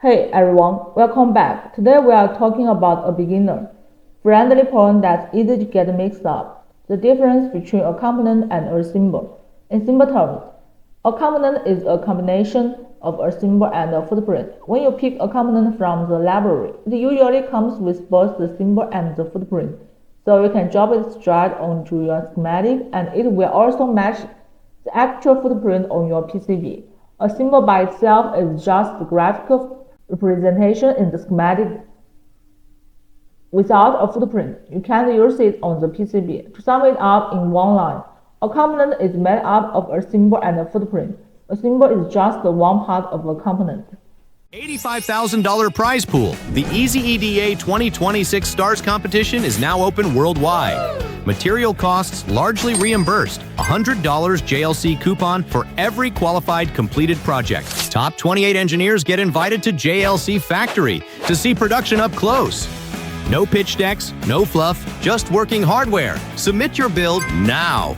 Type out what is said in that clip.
Hey everyone, welcome back. Today we are talking about a beginner-friendly point that's easy to get mixed up. The difference between a component and a symbol. In simple terms, a component is a combination of a symbol and a footprint. When you pick a component from the library, it usually comes with both the symbol and the footprint. So you can drop it straight onto your schematic and it will also match the actual footprint on your PCB. A symbol by itself is just the graphical representation in the schematic without a footprint. You can't use it on the PCB. To sum it up in one line, a component is made up of a symbol and a footprint. A symbol is just one part of a component. $85,000 prize pool. The EasyEDA 2026 Stars competition is now open worldwide. Material costs largely reimbursed. $100 JLC coupon for every qualified completed project. Top 28 engineers get invited to JLC Factory to see production up close. No pitch decks, no fluff, just working hardware. Submit your build now.